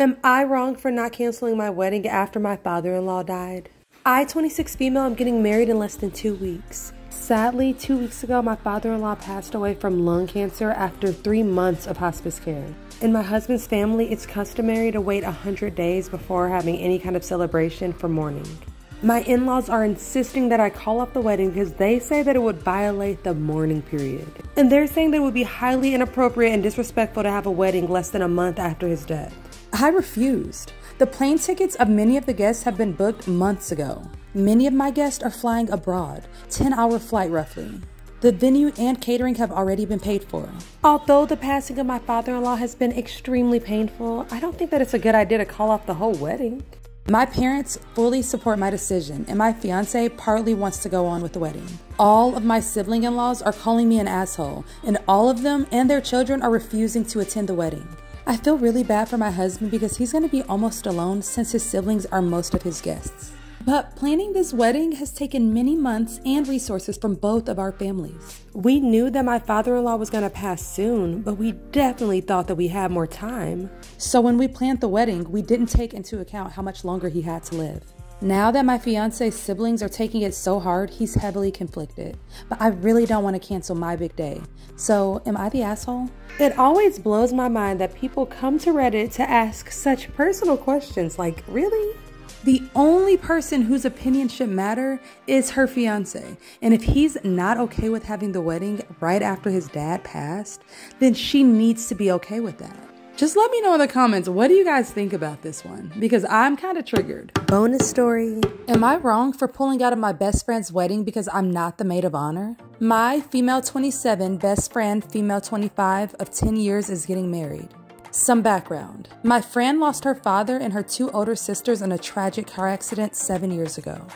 Am I wrong for not canceling my wedding after my father-in-law died? I, 26 female, am getting married in less than 2 weeks. Sadly, 2 weeks ago, my father-in-law passed away from lung cancer after 3 months of hospice care. In my husband's family, it's customary to wait 100 days before having any kind of celebration for mourning. My in-laws are insisting that I call off the wedding because they say that it would violate the mourning period. And they're saying that it would be highly inappropriate and disrespectful to have a wedding less than a month after his death. I refused. The plane tickets of many of the guests have been booked months ago. Many of my guests are flying abroad, 10-hour flight roughly. The venue and catering have already been paid for. Although the passing of my father-in-law has been extremely painful, I don't think that it's a good idea to call off the whole wedding. My parents fully support my decision, and my fiance partly wants to go on with the wedding. All of my sibling-in-laws are calling me an asshole, and all of them and their children are refusing to attend the wedding. I feel really bad for my husband because he's going to be almost alone since his siblings are most of his guests. But planning this wedding has taken many months and resources from both of our families. We knew that my father-in-law was going to pass soon, but we definitely thought that we had more time. So when we planned the wedding, we didn't take into account how much longer he had to live. Now that my fiance's siblings are taking it so hard, he's heavily conflicted. But I really don't want to cancel my big day. So, am I the asshole? It always blows my mind that people come to Reddit to ask such personal questions like, really? The only person whose opinion should matter is her fiance. And if he's not okay with having the wedding right after his dad passed, then she needs to be okay with that. Just let me know in the comments, what do you guys think about this one? Because I'm kind of triggered. Bonus story. Am I wrong for pulling out of my best friend's wedding because I'm not the maid of honor? My female 27 best friend, female 25 of 10 years is getting married. Some background. My friend lost her father and her 2 older sisters in a tragic car accident 7 years ago.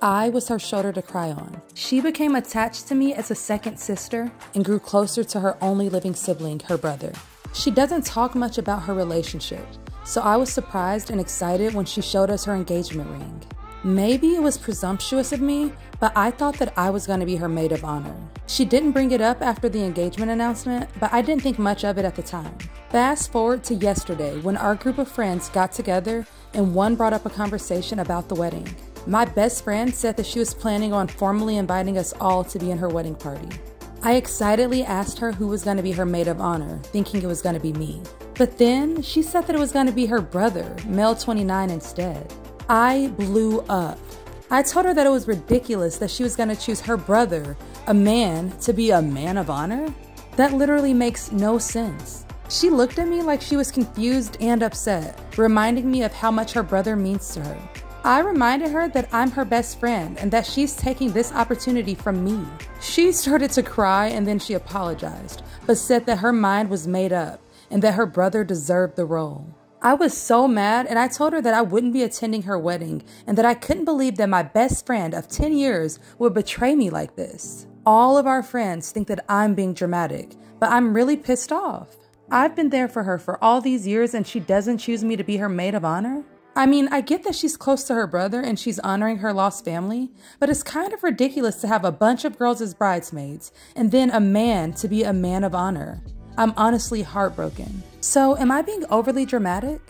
I was her shoulder to cry on. She became attached to me as a second sister and grew closer to her only living sibling, her brother. She doesn't talk much about her relationship, so I was surprised and excited when she showed us her engagement ring. Maybe it was presumptuous of me, but I thought that I was going to be her maid of honor. She didn't bring it up after the engagement announcement, but I didn't think much of it at the time. Fast forward to yesterday when our group of friends got together and one brought up a conversation about the wedding. My best friend said that she was planning on formally inviting us all to be in her wedding party. I excitedly asked her who was going to be her maid of honor, thinking it was going to be me. But then she said that it was going to be her brother, male 29, instead. I blew up. I told her that it was ridiculous that she was going to choose her brother, a man, to be a man of honor. That literally makes no sense. She looked at me like she was confused and upset, reminding me of how much her brother means to her. I reminded her that I'm her best friend and that she's taking this opportunity from me. She started to cry and then she apologized, but said that her mind was made up and that her brother deserved the role. I was so mad and I told her that I wouldn't be attending her wedding and that I couldn't believe that my best friend of 10 years would betray me like this. All of our friends think that I'm being dramatic, but I'm really pissed off. I've been there for her for all these years and she doesn't choose me to be her maid of honor? I mean, I get that she's close to her brother and she's honoring her lost family, but it's kind of ridiculous to have a bunch of girls as bridesmaids and then a man to be a man of honor. I'm honestly heartbroken. So, am I being overly dramatic?